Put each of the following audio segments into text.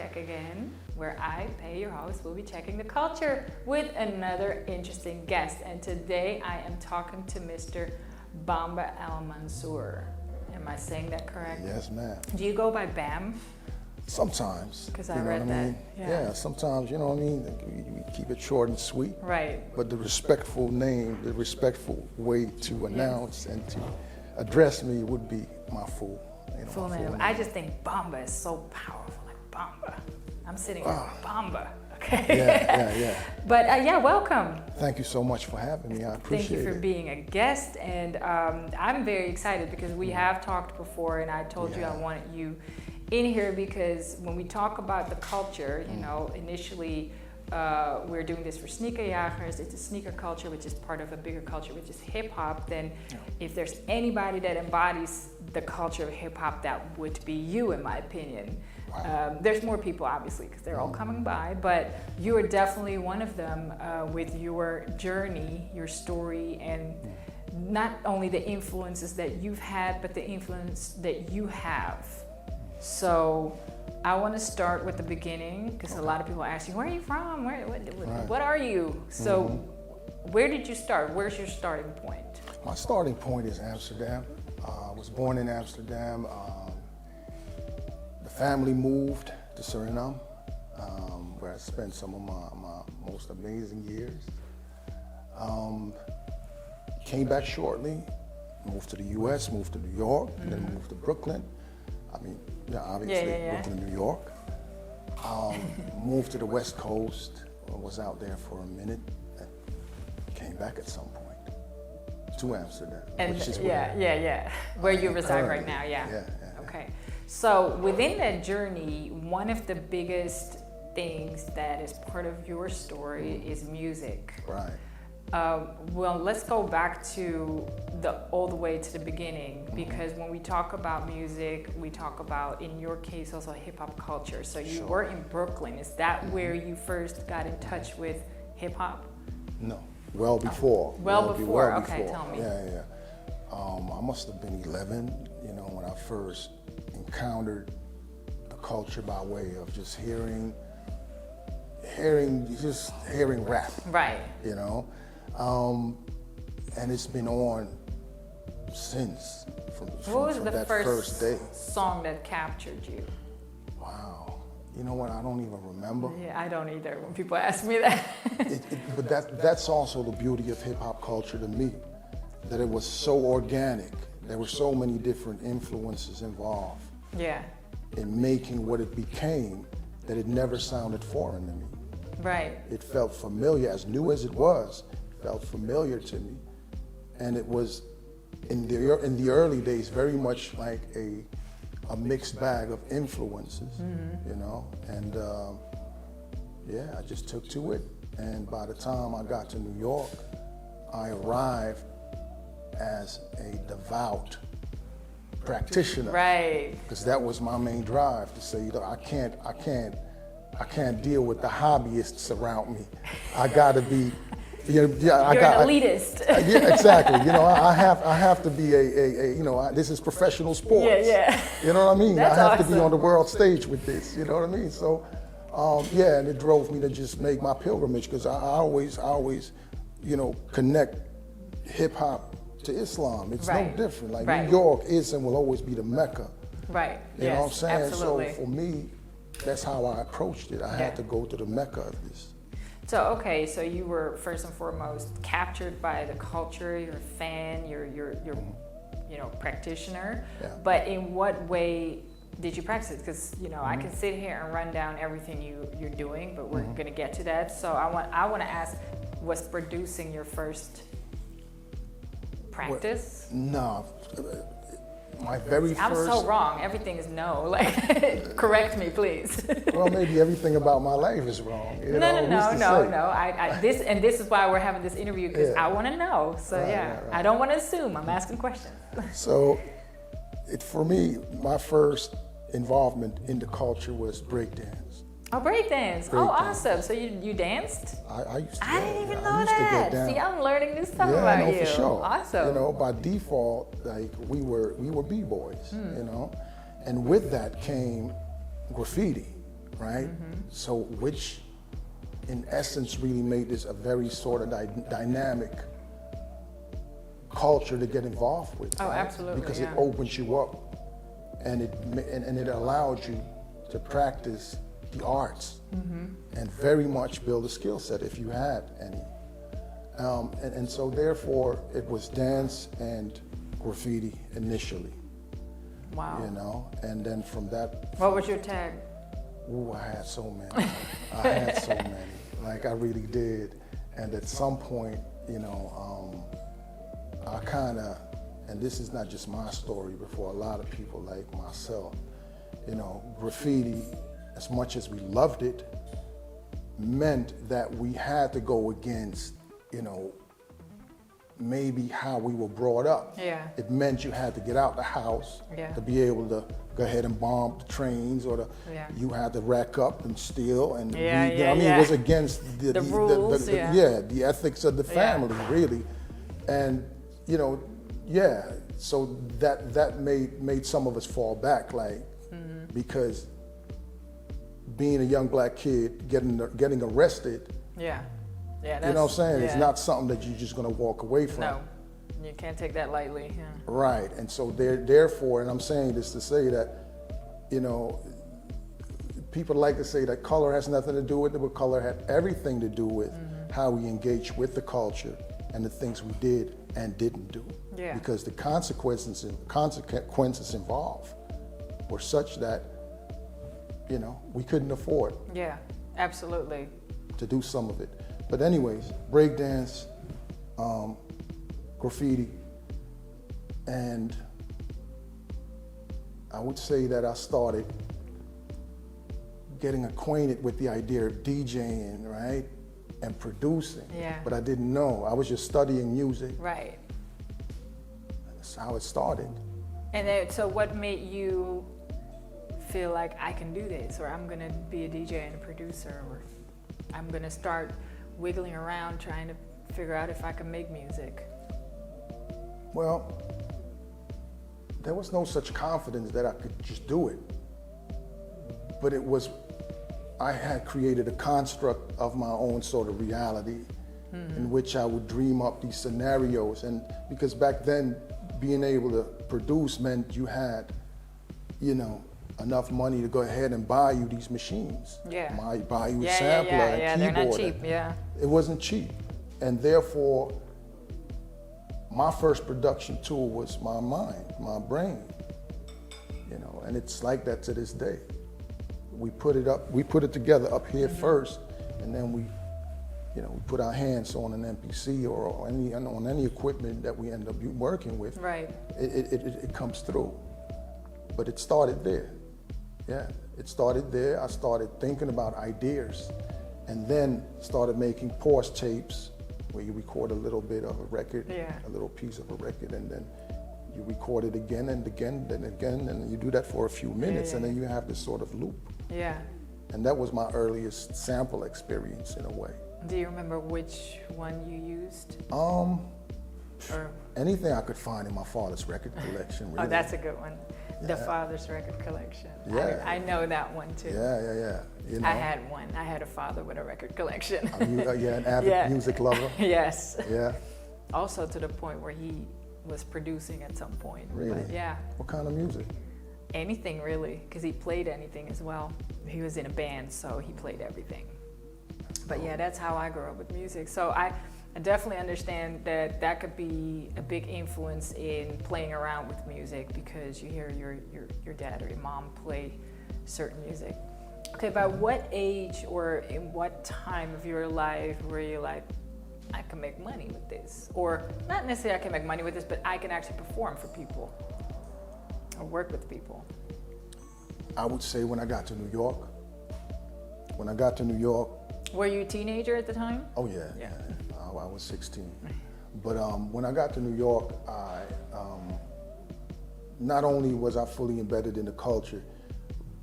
back again, where I, Pay, your host, will be checking the culture with another interesting guest. And today I am talking to Mr. Bamba Al Mansour. Am I saying that correct? Yes, ma'am. Do you go by Bam? Sometimes. Because I read that. Yeah, sometimes, you know what I mean? We keep it short and sweet. Right. But the respectful name, the respectful way to announce and to address me would be my full. Full name. I just think Bamba is so powerful, like Bamba. I'm sitting here, Bamba. Okay. Yeah. But yeah, welcome. Thank you so much for having me. I appreciate it. Thank you for being a guest, and I'm very excited because we have talked before, and I told you I wanted you in here because when we talk about the culture, you know, initially we're doing this for Sneakerjagers. It's a sneaker culture, which is part of a bigger culture, which is hip hop. Then, if there's anybody that embodies the culture of hip hop, that would be you, in my opinion. Wow. There's more people, obviously, because they're all coming by, but you are definitely one of them with your journey, your story, and not only the influences that you've had, but the influence that you have. So I want to start with the beginning because a lot of people ask you, where are you from? What are you? So where did you start? Where's your starting point? My starting point is Amsterdam. I was born in Amsterdam. The family moved to Suriname, where I spent some of my most amazing years. Came back shortly, moved to the US, moved to New York, and then moved to Brooklyn. I mean, obviously Brooklyn, New York. Moved to the West Coast, was out there for a minute, and came back at some point to Amsterdam. And which is where you reside right now, Yeah. Okay. So within that journey, one of the biggest things that is part of your story is music. Right. Well, let's go back to all the way to the beginning, because when we talk about music, we talk about, in your case, also hip hop culture. So you were in Brooklyn. Is that where you first got in touch with hip hop? No, well before. Well before. Okay, tell me. Yeah. I must have been 11, you know, when I first encountered the culture by way of just hearing rap. Right. You know. And it's been on since from that first day. Song that captured you? Wow. You know what? I don't even remember. Yeah, I don't either when people ask me that. But that's also the beauty of hip hop culture to me, that it was so organic. There were so many different influences involved. Yeah. In making what it became, that it never sounded foreign to me. Right. It felt familiar, as new as it was. Felt familiar to me, and it was in the early days very much like a mixed bag of influences, you know, and I just took to it. And by the time I got to New York, I arrived as a devout practitioner, right? Because that was my main drive, to say, you know, I can't deal with the hobbyists around me. I got to be. You're an elitist. Yeah, exactly. You know, I have to be you know, this is professional sports. Yeah. You know what I mean? That's I have awesome. to be on the world stage with this. You know what I mean? So, and it drove me to just make my pilgrimage, because I always, you know, connect hip hop to Islam. It's no different. Like New York is and will always be the Mecca. Right. You know what I'm saying? Absolutely. So for me, that's how I approached it. I had to go to the Mecca of this. So, okay, so you were first and foremost captured by the culture, you're a fan, you're you know, practitioner. Yeah. But in what way did you practice it? Because, you know, I can sit here and run down everything you're doing, but we're gonna get to that. So I want to ask, was producing your first practice? No. My very first... I'm so wrong. Everything is no. Like, correct me, please. Well, maybe everything about my life is wrong. You know, no. This is why we're having this interview, because I want to know. So right. I don't want to assume. I'm asking questions. So, for me, my first involvement in the culture was breakdance. Oh, breakdance. Oh, awesome. So you danced? I used to. I didn't even know that. See, I'm learning new stuff about you. Yeah, for sure. Awesome. You know, by default, like we were b-boys, you know, and with that came graffiti. right? So which in essence really made this a very sort of dynamic culture to get involved with. Oh, right? absolutely, Because yeah. it opens you up and it allows you to practice the arts and very much build a skill set if you had any. And so therefore it was dance and graffiti initially, Wow. you know, and then from that. What was your tag? Ooh, I had so many. I had so many. Like I really did. And at some point, you know, I kind of, and this is not just my story, but for a lot of people like myself, you know, graffiti, as much as we loved it, meant that we had to go against, you know, maybe how we were brought up. Yeah. It meant you had to get out the house Yeah. to be able to go ahead and bomb the trains, or you had to rack up and steal and it was against the rules, the ethics of the family, really. And you know, so that made some of us fall back, like, because being a young black kid getting arrested, Yeah. Yeah. you know what I'm saying? Yeah. It's not something that you're just gonna walk away from. No, you can't take that lightly. Yeah. Right, and so therefore, and I'm saying this to say that, you know, people like to say that color has nothing to do with it, but color had everything to do with how we engage with the culture and the things we did and didn't do. Yeah. Because the consequences involved were such that, you know, we couldn't afford Yeah. Absolutely. to do some of it. But anyways, breakdance, graffiti, and I would say that I started getting acquainted with the idea of DJing, right? And producing. Yeah. But I didn't know. I was just studying music. Right. That's how it started. And then, so what made you feel like I can do this, or I'm gonna be a DJ and a producer, or I'm gonna start wiggling around trying to figure out if I can make music? Well, there was no such confidence that I could just do it. But it was, I had created a construct of my own sort of reality in which I would dream up these scenarios. And because back then, being able to produce meant you had, you know, enough money to go ahead and buy you these machines. Yeah. Buy you a sampler, a keyboard. They're not cheap, yeah. It wasn't cheap. And therefore, my first production tool was my mind, my brain, you know, and it's like that to this day. We put it together up here first, and then we put our hands on an MPC or on any equipment that we end up working with. Right. It comes through. But it started there. Yeah, it started there. I started thinking about ideas, and then started making pause tapes where you record a little bit of a record, a little piece of a record, and then you record it again and again and again, and you do that for a few minutes, and then you have this sort of loop. Yeah. And that was my earliest sample experience in a way. Do you remember which one you used? Or anything I could find in my father's record collection. Really. Oh, that's a good one. The Father's Record Collection. Yeah. I know that one too. Yeah. You know. I had one. I had a father with a record collection. An avid music lover. Yes. Yeah. Also to the point where he was producing at some point. Really? But yeah. What kind of music? Anything really, because he played anything as well. He was in a band, so he played everything. But yeah, that's how I grew up with music. So I definitely understand that could be a big influence in playing around with music, because you hear your dad or your mom play certain music. Okay, by what age or in what time of your life were you like, I can make money with this? Or not necessarily I can make money with this, but I can actually perform for people or work with people? I would say when I got to New York. Were you a teenager at the time? Oh yeah. I was 16. But when I got to New York, I not only was I fully embedded in the culture,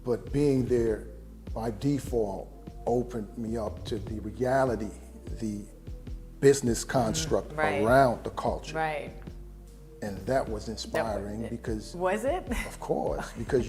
but being there by default opened me up to the reality, the business construct around the culture. Right. And that was inspiring because... Was it? Of course, because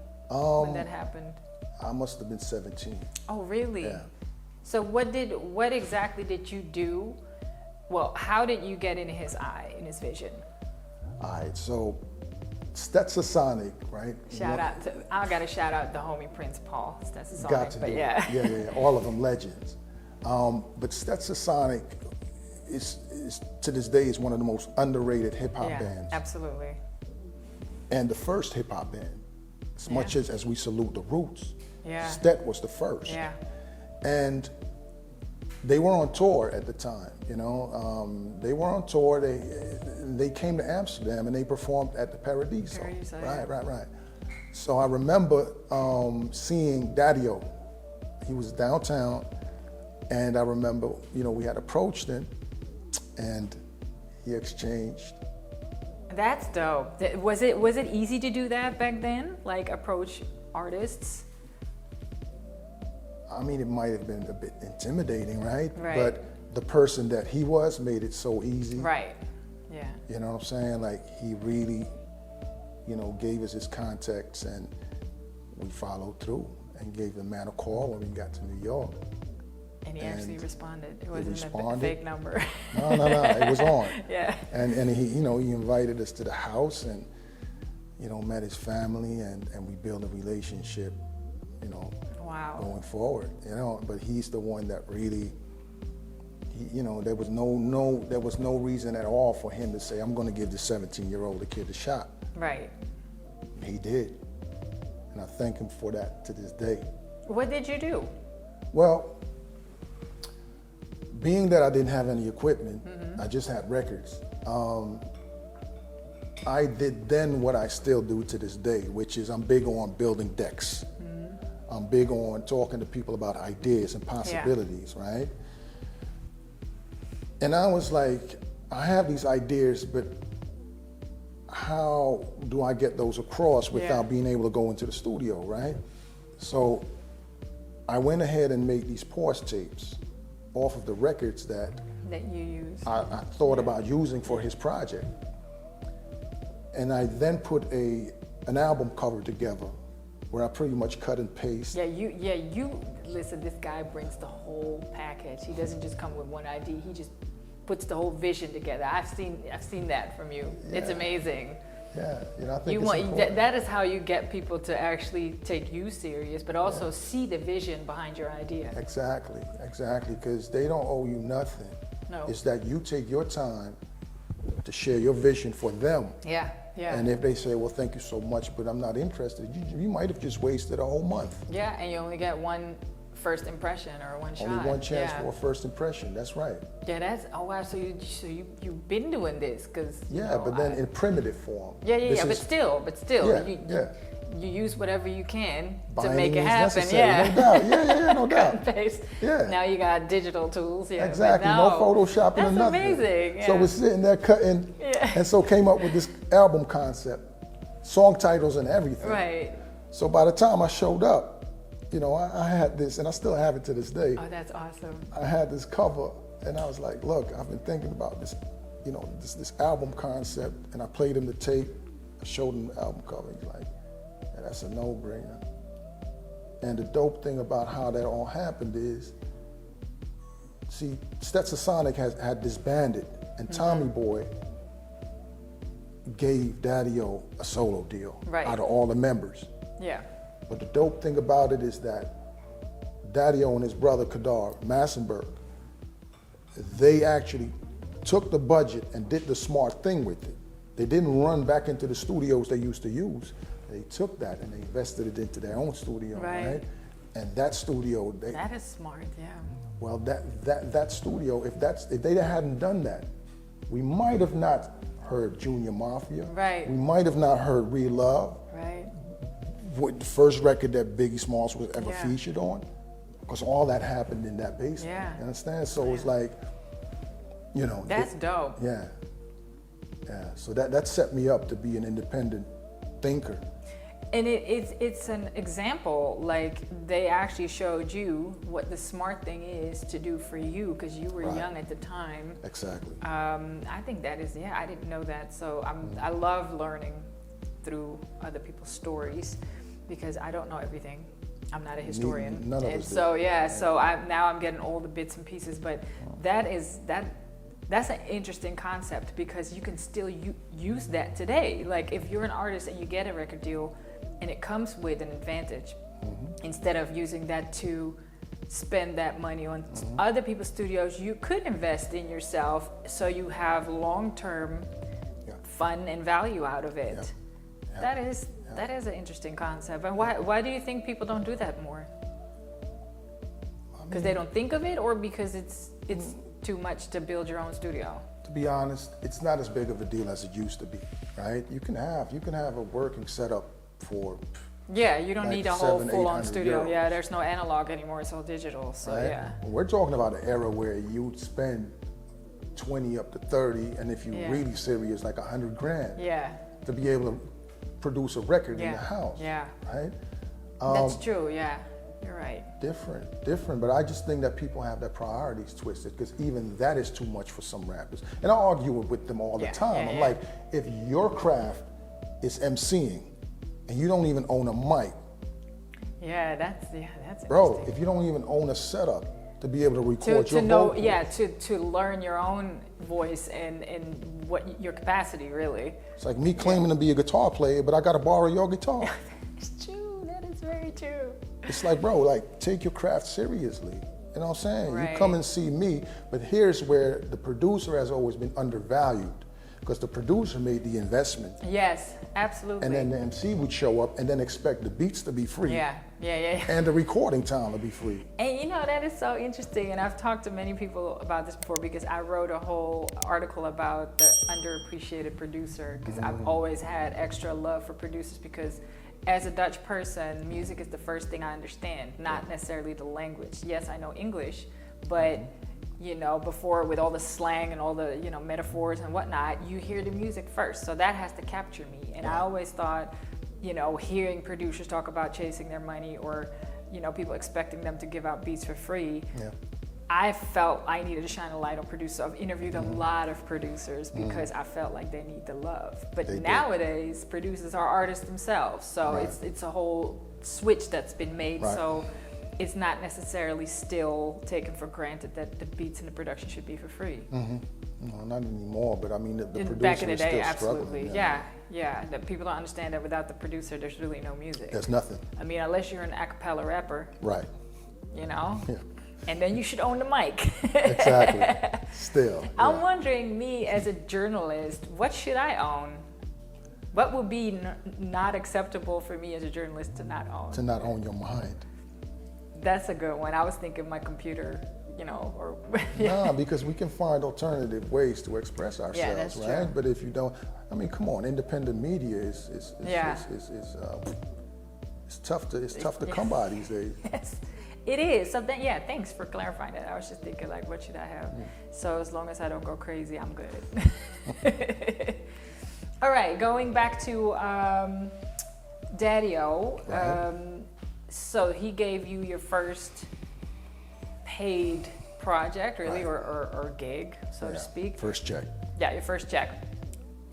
when that happened? I must have been 17. Oh, really? Yeah. So what exactly did you do? Well, how did you get in his eye, in his vision? All right, so Stetsasonic, right? I gotta shout out the homie Prince Paul, Stetsasonic. Got to but do yeah. it. Yeah, all of them legends. But Stetsasonic is to this day is one of the most underrated hip hop bands. Absolutely. And the first hip hop band, as much as we salute the Roots, Stet was the first. Yeah. And they were on tour at the time, you know. They were on tour. They came to Amsterdam and they performed at the Paradiso. Right. So I remember seeing Daddy-O. He was downtown, and I remember, you know, we had approached him, and he exchanged. That's dope. Was it easy to do that back then? Like approach artists? I mean, it might have been a bit intimidating, right? Right. But the person that he was made it so easy. Right. Yeah. You know what I'm saying? Like, he really, you know, gave us his contacts, and we followed through and gave the man a call when we got to New York. And he actually responded. It wasn't a fake number. No, it was on. Yeah. And he, you know, he invited us to the house, and, you know, met his family, and we built a relationship, you know. Wow. Going forward, you know. But he's the one that really, you know, there was no reason at all for him to say, I'm going to give this 17-year-old kid a shot. Right. He did, and I thank him for that to this day. What did you do? Well, being that I didn't have any equipment, I just had records. I did then what I still do to this day, which is I'm big on building decks. I'm big on talking to people about ideas and possibilities, right? And I was like, I have these ideas, but how do I get those across without being able to go into the studio, right? So I went ahead and made these pause tapes off of the records that you used. I thought about using for his project. And I then put an album cover together where I pretty much cut and paste. You listen, this guy brings the whole package. He doesn't just come with one idea, he just puts the whole vision together. I've seen that from you. Yeah. It's amazing. Yeah, you know, I think that is how you get people to actually take you serious, but also see the vision behind your idea. Exactly, because they don't owe you nothing. No. It's that you take your time to share your vision for them. Yeah. And if they say, well, thank you so much, but I'm not interested, you might have just wasted a whole month. Yeah, and you only get one first impression or one shot. Only one chance for a first impression, that's right. Yeah, oh wow, so you've been doing this, because but then in primitive form. But still, you use whatever you can to make it happen. No doubt. Now you got digital tools. Exactly. No photoshopping or nothing. That's amazing. Yeah. So we're sitting there cutting, and so came up with this album concept, song titles and everything. Right. So by the time I showed up, you know, I had this, and I still have it to this day. Oh, that's awesome. I had this cover, and I was like, look, I've been thinking about this, you know, this album concept, and I played him the tape, I showed him the album cover, and he's like, that's a no-brainer. And the dope thing about how that all happened is, see, Stetsasonic had disbanded, and Tommy Boy gave Daddy-O a solo deal out of all the members. Yeah. But the dope thing about it is that Daddy-O and his brother Kadar Massenberg, they actually took the budget and did the smart thing with it. They didn't run back into the studios they used to use. They took that and they invested it into their own studio, right? And that studio, that is smart, yeah. Well, that studio, if they hadn't done that, we might have not heard Junior Mafia. Right. We might have not heard Real Love. Right. The first record that Biggie Smalls was ever featured on. because all that happened in that basement. Yeah. You understand? So it's like, you know. That's dope. Yeah. Yeah. So that set me up to be an independent thinker. And it's an example, like they actually showed you what the smart thing is to do for you because you were young at the time. Exactly. I think that is, I didn't know that. So I love learning through other people's stories because I don't know everything. I'm not a historian. None of us do. So so now I'm getting all the bits and pieces, but that's an interesting concept because you can still use that today. Like if you're an artist and you get a record deal and it comes with an advantage, instead of using that to spend that money on other people's studios, you could invest in yourself so you have long-term fun and value out of it. That is an interesting concept. And why do you think people don't do that more? Because they don't think of it, or because it's too much to build your own studio? To be honest, it's not as big of a deal as it used to be, right? You can have a working setup for you don't need a whole full-on studio. Euros. Yeah, there's no analog anymore, it's all digital. So right? We're talking about an era where you'd spend 20 up to 30, and if you're really serious, like $100,000. Yeah. To be able to produce a record in the house. Yeah. Right? That's true, yeah. You're right. Different, but I just think that people have their priorities twisted because even that is too much for some rappers. And I argue with them all the time. I'm like, if your craft is emceeing and you don't even own a mic. That's bro, if you don't even own a setup to be able to record your vocals. To learn your own voice and what your capacity really. It's like me claiming to be a guitar player, but I gotta borrow your guitar. It's true, that is very true. It's like, bro, like take your craft seriously. You know what I'm saying? Right. You come and see me, but here's where the producer has always been undervalued because the producer made the investment. Yes, absolutely. And then the MC would show up and then expect the beats to be free. Yeah. And the recording time to be free. And you know, that is so interesting. And I've talked to many people about this before because I wrote a whole article about the underappreciated producer because I've always had extra love for producers because as a Dutch person, music is the first thing I understand, not necessarily the language. Yes, I know English, but you know, before with all the slang and all the, you know, metaphors and whatnot, you hear the music first. So that has to capture me. And I always thought, you know, hearing producers talk about chasing their money or, you know, people expecting them to give out beats for free, I felt I needed to shine a light on producers. I've interviewed a lot of producers because I felt like they need the love. But nowadays, producers are artists themselves. So it's a whole switch that's been made. So it's not necessarily still taken for granted that the beats and the production should be for free. No, not anymore, but I mean, the producer back in the is day, still absolutely. struggling. That people don't understand that without the producer, there's really no music. There's nothing. I mean, unless you're an a cappella rapper. Right. You know? Yeah. And then you should own the mic. Exactly. Still. I'm wondering, me as a journalist, what should I own? What would be not acceptable for me as a journalist to not own? To not own your mind. That's a good one. I was thinking my computer, you know, or Nah, because we can find alternative ways to express ourselves, that's right? true. But if you don't, I mean, come on, independent media is tough to come by these days. Yes, it is. So then, thanks for clarifying that. I was just thinking, like, what should I have? So as long as I don't go crazy, I'm good. All right, going back to Daddy-O. So he gave you your first paid project, really, or gig, so to speak. First check. Yeah, your first check.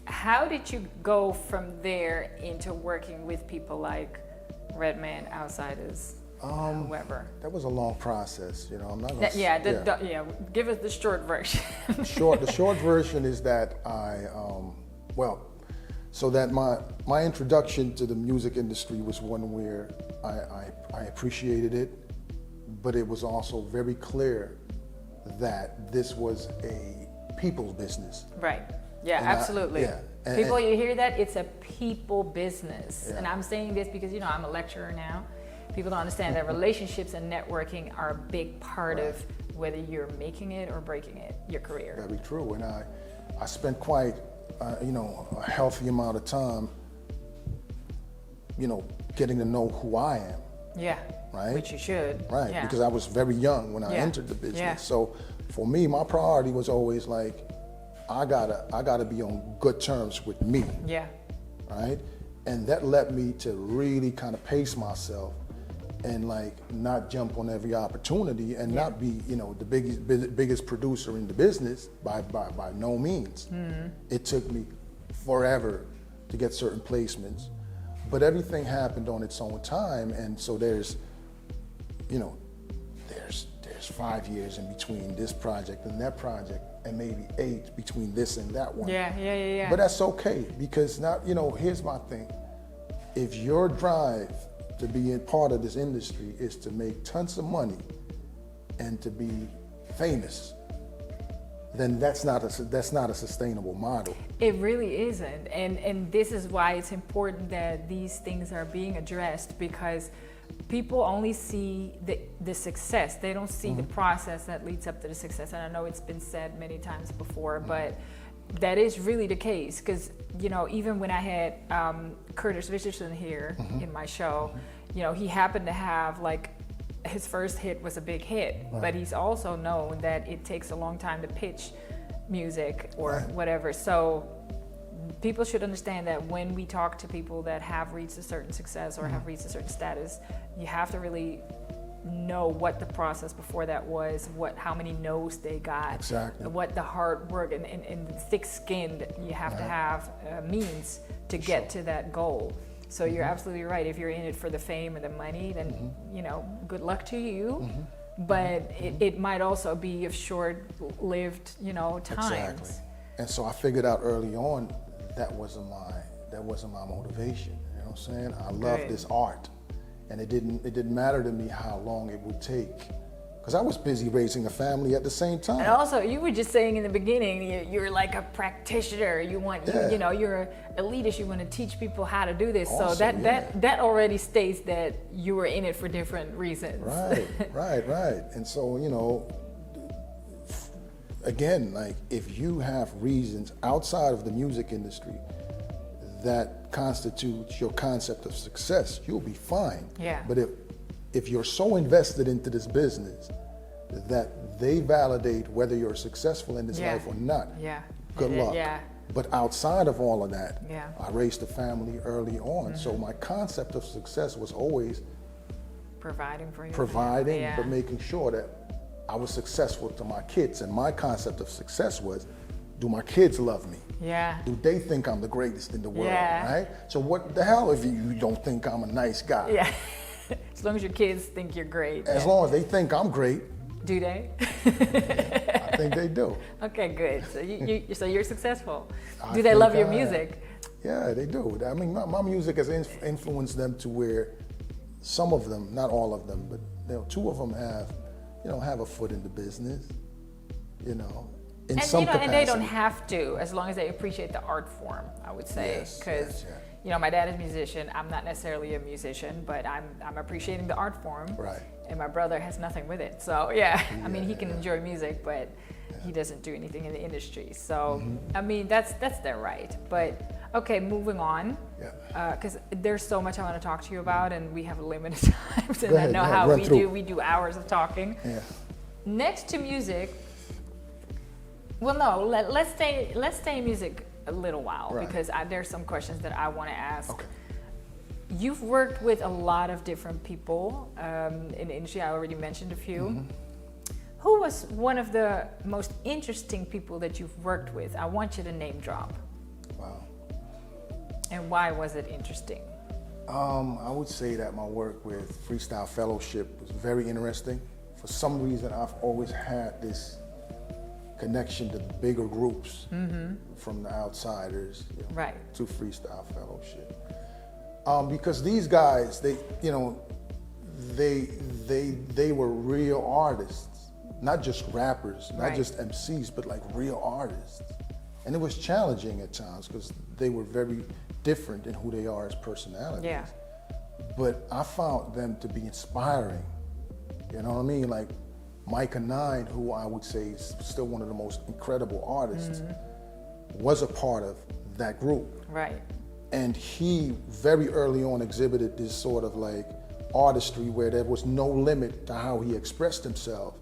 How did you go from there into working with people like Redman, Outsiders, whoever? That was a long process, you know. I'm not gonna. Give us the short version. The short version is that so that my introduction to the music industry was one where I appreciated it, but it was also very clear that this was a people's business. Right. Yeah, and absolutely. People, you hear that? It's a people business. Yeah. And I'm saying this because, you know, I'm a lecturer now. People don't understand that relationships and networking are a big part of whether you're making it or breaking it, your career. Very true. And I spent quite, a healthy amount of time, you know, getting to know who I am. Yeah. right? Which you should. Right, Yeah. because I was very young when I entered the business. Yeah. So for me, my priority was always like, I gotta be on good terms with me, Yeah. right? And that led me to really kind of pace myself and like not jump on every opportunity and not be, you know, the biggest producer in the business by no means. It took me forever to get certain placements, but everything happened on its own time. And so there's 5 years in between this project and that project, and maybe 8 between this and that one. Yeah. But that's okay, because now, you know, here's my thing. If your drive to be a part of this industry is to make tons of money and to be famous, then that's not a sustainable model. It really isn't. And this is why it's important that these things are being addressed, because people only see the success. They don't see the process that leads up to the success. And I know it's been said many times before, but that is really the case. Because, you know, even when I had Curtis Richardson here in my show, you know, he happened to have like, his first hit was a big hit, but he's also known that it takes a long time to pitch music or whatever. So people should understand that when we talk to people that have reached a certain success or have reached a certain status, you have to really know what the process before that was, how many no's they got, what the hard work and thick-skinned you have to have means to get to that goal. So you're absolutely right. If you're in it for the fame and the money, then you know, good luck to you. But it might also be of short-lived, you know, times. Exactly. And so I figured out early on that wasn't my motivation. You know what I'm saying? I love this art, and it didn't matter to me how long it would take, because I was busy raising a family at the same time. And also, you were just saying in the beginning, you're like a practitioner. You want, you know, you're an elitist. You want to teach people how to do this. Also, so that already states that you were in it for different reasons. Right. And so, you know, again, like, if you have reasons outside of the music industry that constitutes your concept of success, you'll be fine. Yeah. But if you're so invested into this business that they validate whether you're successful in this life or not, good luck. But outside of all of that, I raised a family early on. So my concept of success was always providing for you. But making sure that I was successful to my kids. And my concept of success was, do my kids love me? Do they think I'm the greatest in the world, right? So what the hell if you don't think I'm a nice guy? As long as your kids think you're great. As long as they think I'm great. Do they? I think they do. Okay, good. So so you're successful. Do they love your music? Yeah, they do. I mean, my music has influenced them to where some of them, not all of them, but you know, 2 of them have a foot in the business, you know. In some capacity. And they don't have to, as long as they appreciate the art form, I would say. Because, you know, my dad is a musician. I'm not necessarily a musician, but I'm appreciating the art form. Right. And my brother has nothing with it. So, I mean, he can enjoy music, but he doesn't do anything in the industry. So, I mean, that's their right. But, okay, moving on. Because there's so much I want to talk to you about, and we have limited time. And I know how we do. We do hours of talking. Next to music, well, no, let's stay in music a little while, because there's some questions that I want to ask. Okay. You've worked with a lot of different people in the industry. I already mentioned a few. Who was one of the most interesting people that you've worked with? I want you to name drop. Wow. And why was it interesting? I would say that my work with Freestyle Fellowship was very interesting. For some reason, I've always had this connection to bigger groups from the outsiders to Freestyle Fellowship. Because these guys, they were real artists, not just rappers, not just MCs, but like real artists. And it was challenging at times because they were very different in who they are as personalities. But I found them to be inspiring. You know what I mean? Like Micah 9, who I would say is still one of the most incredible artists, was a part of that group. Right. And he very early on exhibited this sort of like artistry where there was no limit to how he expressed himself.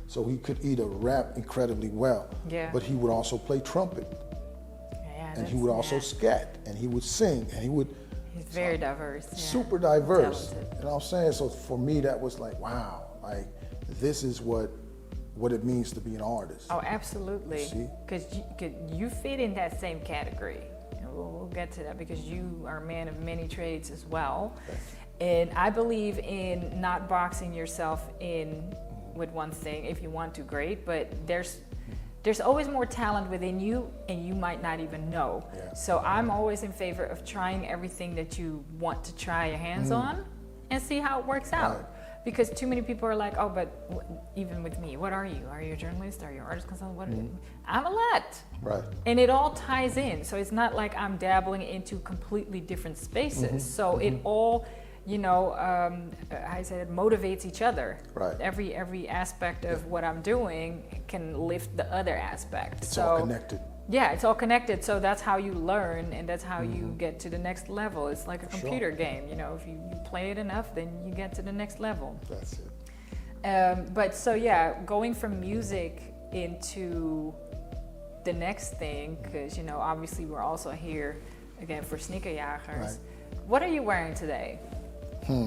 So he could either rap incredibly well, but he would also play trumpet. And he would also scat, and he would sing, and he's very diverse. Super diverse. Talented. You know what I'm saying? So for me, that was like, wow, like this is what it means to be an artist. Oh, absolutely. Because you fit in that same category. And we'll get to that because you are a man of many trades as well. Okay. And I believe in not boxing yourself in with one thing. If you want to, great, but there's always more talent within you, and you might not even know. So I'm always in favor of trying everything that you want to try your hands on and see how it works out. Because too many people are like, oh, but even with me, what are you? Are you a journalist? Are you an artist consultant? What? I'm a lot. Right. And it all ties in. So it's not like I'm dabbling into completely different spaces. So it all, you know, I said, motivates each other. Right. Every aspect of what I'm doing can lift the other aspect. It's all connected. Yeah, it's all connected. So that's how you learn, and that's how you get to the next level. It's like a computer game. You know, if you play it enough, then you get to the next level. That's it. But so yeah, going from music into the next thing, because you know, obviously we're also here again for Sneakerjagers. Right. What are you wearing today?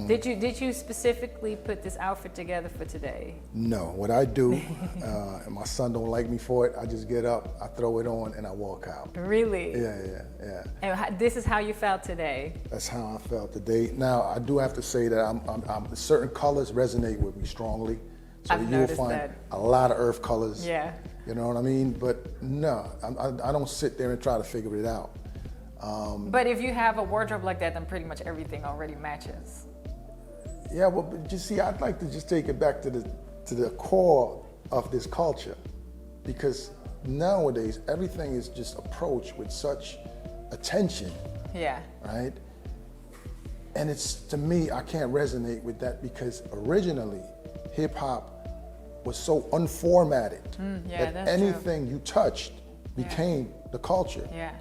Did you specifically put this outfit together for today? No, what I do, and my son don't like me for it, I just get up, I throw it on, and I walk out. Really? Yeah. And this is how you felt today? That's how I felt today. Now, I do have to say that certain colors resonate with me strongly. So you'll find a lot of earth colors. Yeah. You know what I mean? But no, I don't sit there and try to figure it out. But if you have a wardrobe like that, then pretty much everything already matches. Yeah, well, but you see, I'd like to just take it back to the core of this culture, because nowadays everything is just approached with such attention. Yeah. Right? And it's, to me, I can't resonate with that, because originally hip hop was so unformatted that anything you touched became the culture. Yeah.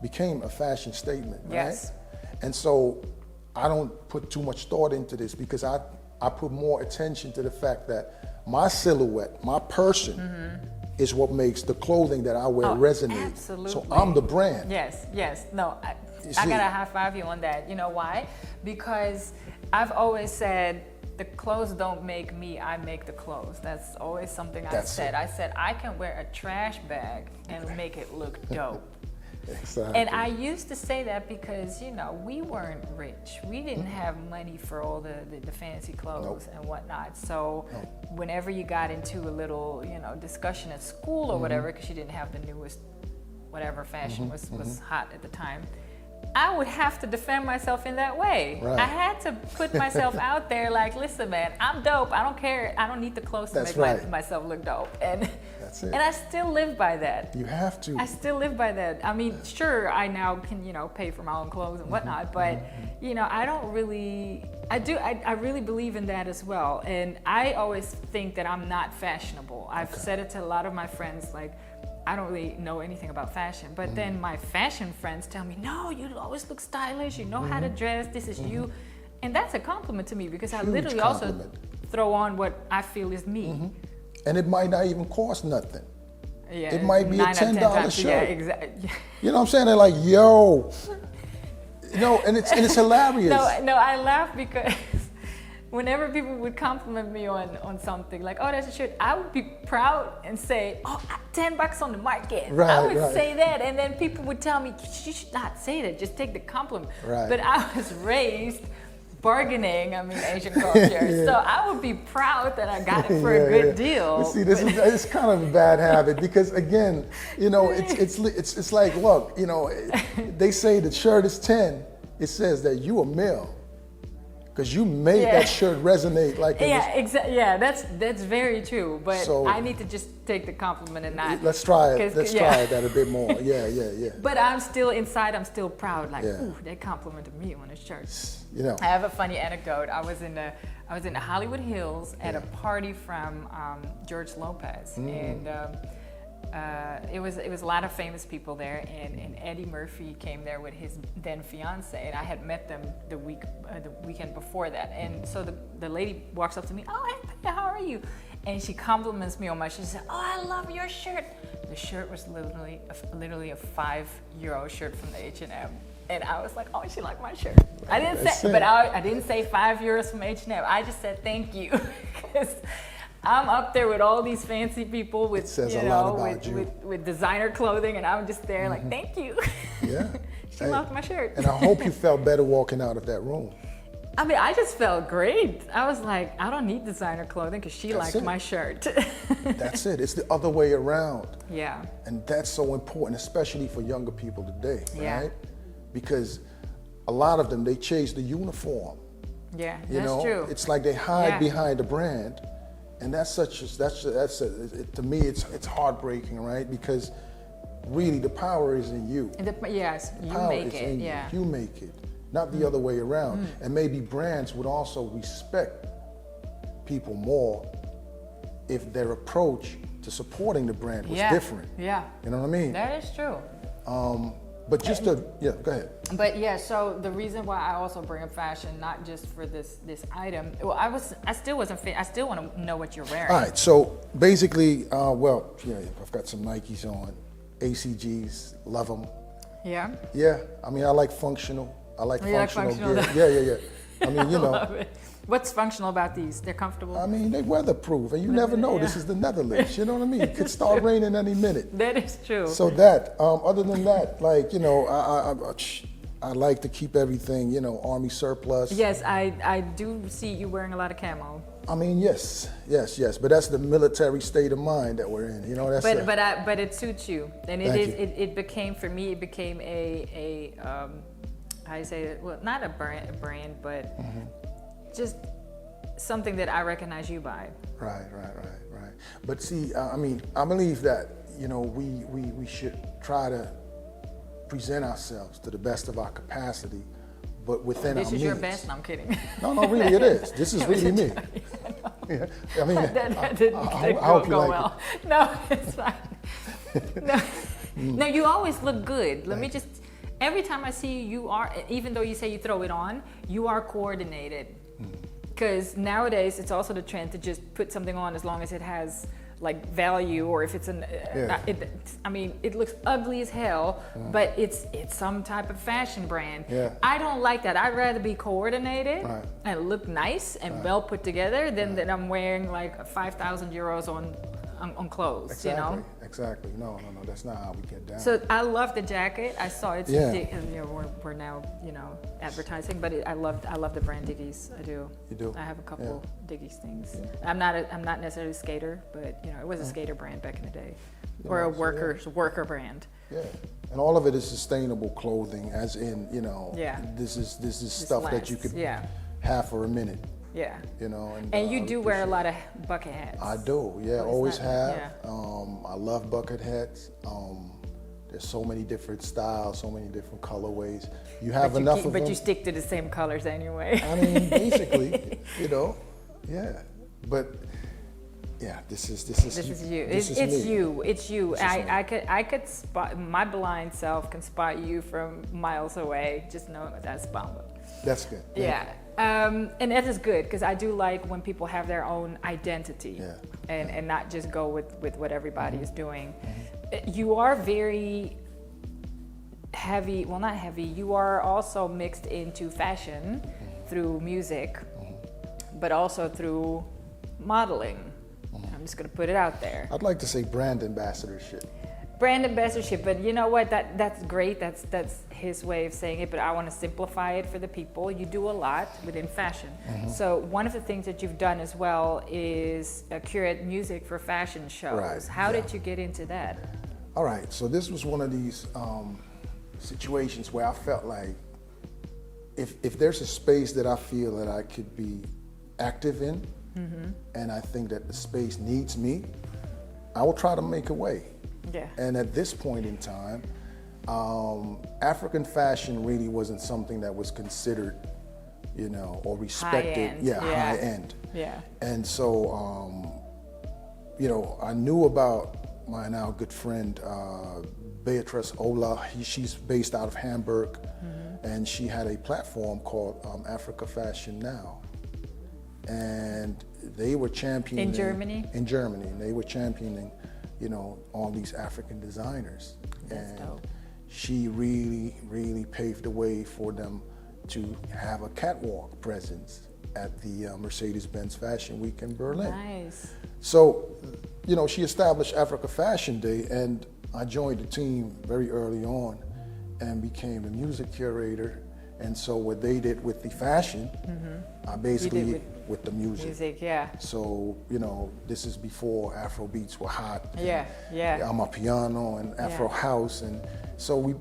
Became a fashion statement, right? Yes. And so I don't put too much thought into this, because I put more attention to the fact that my silhouette, my person, is what makes the clothing that I wear resonate. Absolutely. So I'm the brand. Yes. No, I gotta high five you on that. You know why? Because I've always said, the clothes don't make me, I make the clothes. That's always something I said. I said, I can wear a trash bag and make it look dope. Exactly. And I used to say that because, you know, we weren't rich. We didn't have money for all the fancy clothes and whatnot. So whenever you got into a little, you know, discussion at school or whatever, because you didn't have the newest whatever fashion was hot at the time, I would have to defend myself in that way. Right. I had to put myself out there like, listen, man, I'm dope. I don't care. I don't need the clothes to make myself look dope. And that's it. And I still live by that. You have to. I still live by that. I mean, sure, I now can, you know, pay for my own clothes and whatnot, but, you know, I don't really, I really believe in that as well. And I always think that I'm not fashionable. I've said it to a lot of my friends, like, I don't really know anything about fashion, but then my fashion friends tell me, no, you always look stylish, you know how to dress, this is you. And that's a compliment to me, because I literally also throw on what I feel is me. And it might not even cost nothing. Yeah, it might be a $10 shirt. Yeah, exactly. You know what I'm saying? They're like, yo. You know, and it's hilarious. No, I laugh because whenever people would compliment me on something, like, oh, that's a shirt, I would be proud and say, oh, $10 on the market. Right, I would say that, and then people would tell me, you should not say that, just take the compliment. Right. But I was raised bargaining, Asian culture, so I would be proud that I got it for a good deal. You see, it's kind of a bad habit, because again, you know, it's like, look, you know, they say the shirt is 10, it says that you a male. Because you made that shirt resonate like exactly. Yeah, that's very true. But so, I need to just take the compliment and not. Let's try it. Let's try that a bit more. Yeah. But I'm still inside. I'm still proud. Like, ooh, they complimented me on a shirt. You know. I have a funny anecdote. I was in the Hollywood Hills at a party from George Lopez, and it was a lot of famous people there, and Eddie Murphy came there with his then fiance, and I had met them the weekend before that. And so the lady walks up to me, "Oh, hey, how are you?" And she compliments me on my shirt. She said, "Oh, I love your shirt." The shirt was literally a €5 shirt from the H&M. And I was like, "Oh, she liked my shirt." I didn't say €5 from H&M. I just said thank you, because I'm up there with all these fancy people with, with designer clothing, and I'm just there like, "Thank you." Yeah. She loved my shirt. And I hope you felt better walking out of that room. I mean, I just felt great. I was like, I don't need designer clothing because she liked my shirt. That's it. It's the other way around. Yeah. And that's so important, especially for younger people today, yeah. right? Because a lot of them, they chase the uniform. Yeah, that's true. It's like they hide behind a brand, and to me, it's heartbreaking, right? Because really, the power is in you. Yes, you make it. Yeah, you make it, not the other way around. And maybe brands would also respect people more if their approach to supporting the brand was different. Yeah, you know what I mean? That is true. But just go ahead. But yeah, so the reason why I also bring up fashion, not just for this item. Well, I still wasn't fit. I still want to know what you're wearing. All right. So basically, I've got some Nikes on, ACGs, love them. Yeah. Yeah. I mean, I like functional. I like functional gear. Yeah. I mean, you know. Love it. What's functional about these? They're comfortable? I mean, they're weatherproof, and you never know. This is the Netherlands, you know what I mean? It could start raining any minute. That is true. So that, other than that, like, you know, I like to keep everything, you know, army surplus. Yes, I do see you wearing a lot of camo. I mean, yes, but that's the military state of mind that we're in, you know. But it suits you, and it became, for me, it became a how do you say it? Well, not a brand, but just something that I recognize you by. Right. But see, I mean, I believe that, you know, we should try to present ourselves to the best of our capacity, but within our means. This is your best? No, I'm kidding. No, really it is. This is really me. Yeah. I mean, that didn't go well. No, it's fine. No, you always look good. Let me just, every time I see you are, even though you say you throw it on, you are coordinated. Because nowadays it's also the trend to just put something on as long as it has like value, or if it's I mean, it looks ugly as hell, but it's some type of fashion brand. Yeah. I don't like that. I'd rather be coordinated and look nice and well put together than that I'm wearing like 5,000 euros on clothes. Exactly. You know? Exactly. No, that's not how we get down. So I love the jacket. I saw it. You know, we're now, you know, advertising, but I love the brand Dickies. I do. You do. I have a couple Dickies things. Yeah. I'm not necessarily a skater, but you know, it was a skater brand back in the day, or a worker brand. Yeah, and all of it is sustainable clothing, as in, you know, this is stuff that you could have for a minute. Yeah. You know, and you do wear a lot of bucket hats. I do, always have. Yeah. I love bucket hats. There's so many different styles, so many different colorways. You have enough of them. But you stick to the same colors anyway. I mean, basically, you know, But this is you. It's you. I could spot, my blind self can spot you from miles away. Just know that's Bamba. That's good. Yeah. And that is good, because I do like when people have their own identity and not just go with what everybody is doing. You are very heavy, well, not heavy, you are also mixed into fashion through music, but also through modeling. I'm just going to put it out there. I'd like to say brand ambassadorship. Brand ambassadorship, but you know what? That's great. That's his way of saying it. But I want to simplify it for the people. You do a lot within fashion. So one of the things that you've done as well is curate music for fashion shows. Right. How did you get into that? All right. So this was one of these situations where I felt like if there's a space that I feel that I could be active in, and I think that the space needs me, I will try to make a way. Yeah. And at this point in time, African fashion really wasn't something that was considered, you know, or respected. High end. Yeah. And so, you know, I knew about my now good friend, 𝗦𝗢𝗘𝗥𝗝𝗦, she's based out of Hamburg, and she had a platform called Africa Fashion Now. And they were championing... In Germany? In Germany, and they were championing, you know, all these African designers. That's dope. She really paved the way for them to have a catwalk presence at the Mercedes-Benz Fashion Week in Berlin. Nice. So, you know, she established Africa Fashion Day, and I joined the team very early on and became a music curator. And so what they did with the fashion, I basically did with the music. Music, yeah. So, you know, this is before Afro beats were hot. Yeah. 𝗦𝗢𝗗𝗖𝗔𝗏 and Afro house, and so we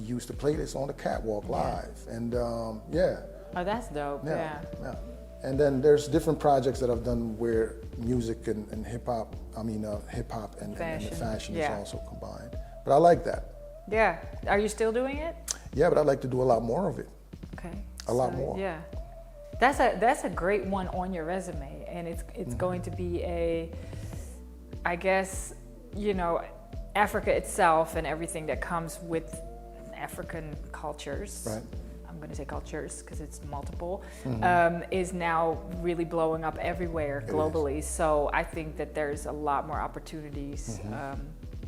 used to play this on the catwalk live, and yeah. Oh, that's dope. Yeah. And then there's different projects that I've done where music and hip hop, hip hop and the fashion is also combined. But I like that. Yeah. Are you still doing it? Yeah, but I'd like to do a lot more of it. Okay. A lot more. Yeah. That's a great one on your resume, and it's going to be I guess, you know, Africa itself and everything that comes with African cultures. Right. I'm going to say cultures because it's multiple, is now really blowing up everywhere globally. So I think that there's a lot more opportunities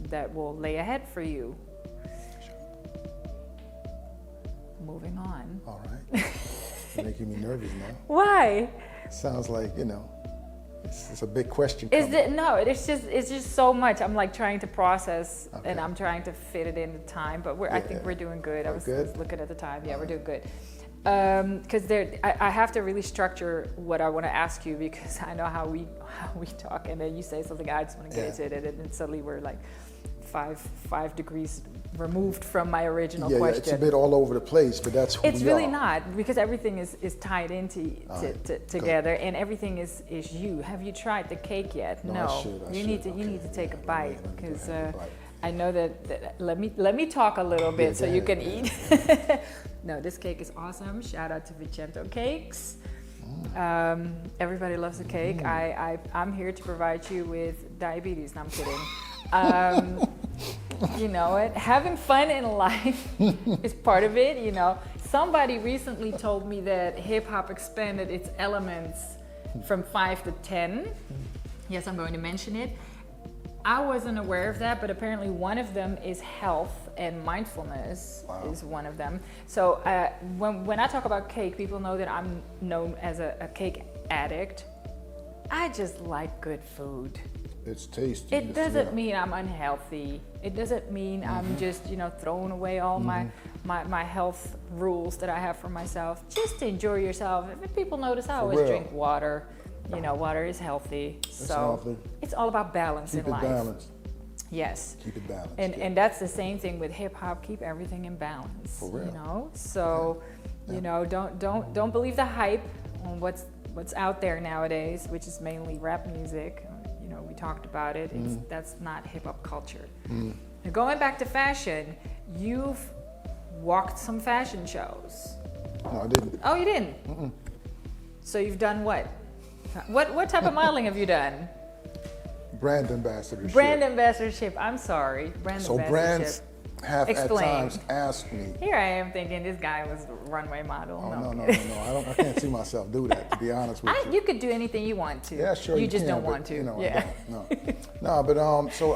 that will lay ahead for you. Moving on. All right. You're making me nervous now. Why? Sounds like, you know, it's a big question. No, it's just so much. I'm like trying to process, and I'm trying to fit it into time. But I think we're doing good. I was looking at the time. Yeah, we're doing good. Because I have to really structure what I want to ask you, because I know how we talk, and then you say something, I just want to get into it, and then suddenly we're like 5 degrees removed from my original question. Yeah, it's a bit all over the place, but that's who it's really not, because everything is tied into together, and everything is you. Have you tried the cake yet? No. You need to take a bite, because I know that let me talk a little bit so you can eat. No, this cake is awesome. Shout out to Vicento Cakes. Everybody loves the cake. I'm here to provide you with diabetes. No, I'm kidding. You know it. Having fun in life is part of it. You know, somebody recently told me that hip hop expanded its elements from 5 to 10. Yes, I'm going to mention it. I wasn't aware of that, but apparently one of them is health, and mindfulness is one of them. So when I talk about cake, people know that I'm known as a cake addict. I just like good food. It's tasty. It doesn't mean I'm unhealthy. It doesn't mean I'm just, you know, throwing away all my health rules that I have for myself. Just enjoy yourself. If people notice, I always drink water. You know, water is healthy. It's all about balance in life. Keep it balanced. Yes. Keep it balanced. And that's the same thing with hip hop. Keep everything in balance. For real. You know, so you know, don't believe the hype on what's out there nowadays, which is mainly rap music. You know, we talked about it. That's not hip hop culture. Now, going back to fashion, you've walked some fashion shows. No, I didn't. Oh, you didn't? So you've done what? What type of modeling have you done? Brand ambassadorship. Brand ambassadorship. I'm sorry. Brand ambassadorship. Brands have at times asked me. Here I am thinking this guy was a runway model. Oh, no. I can't see myself do that, to be honest with you. You could do anything you want to. Yeah, sure. You just don't want to. You know, yeah. No, but so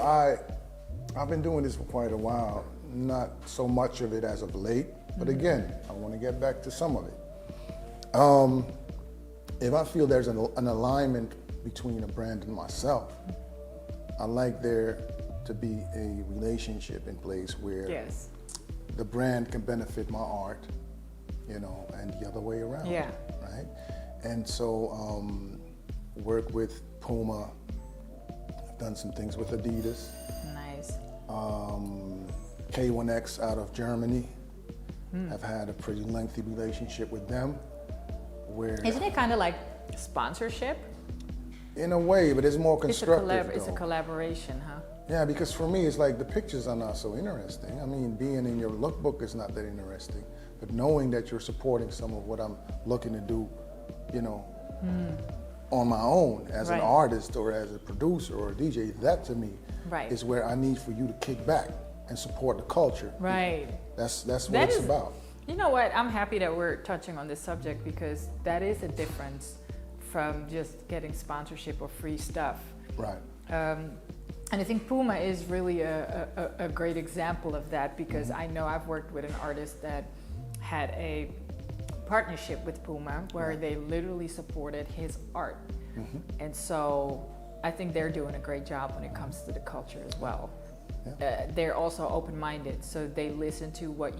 I've been doing this for quite a while. Not so much of it as of late, but again, I want to get back to some of it. If I feel there's an alignment between a brand and myself, I like there to be a relationship in place where the brand can benefit my art, you know, and the other way around. Yeah. Right? And so work with Puma. I've done some things with Adidas. Nice. K1X out of Germany. I've had a pretty lengthy relationship with them. Isn't it kind of like sponsorship? In a way, but it's more constructive. It's a collaboration, huh? Yeah, because for me, it's like the pictures are not so interesting. I mean, being in your lookbook is not that interesting, but knowing that you're supporting some of what I'm looking to do, you know, on my own as an Right. artist or as a producer or a DJ, that to me Right. is where I need for you to kick back and support the culture. Right. That's what That it's is- about. You know what? I'm happy that we're touching on this subject because that is a difference from just getting sponsorship or free stuff. Right. And I think Puma is really a great example of that because I know I've worked with an artist that had a partnership with Puma where they literally supported his art. And so I think they're doing a great job when it comes to the culture as well. Yeah. They're also open-minded, so they listen to what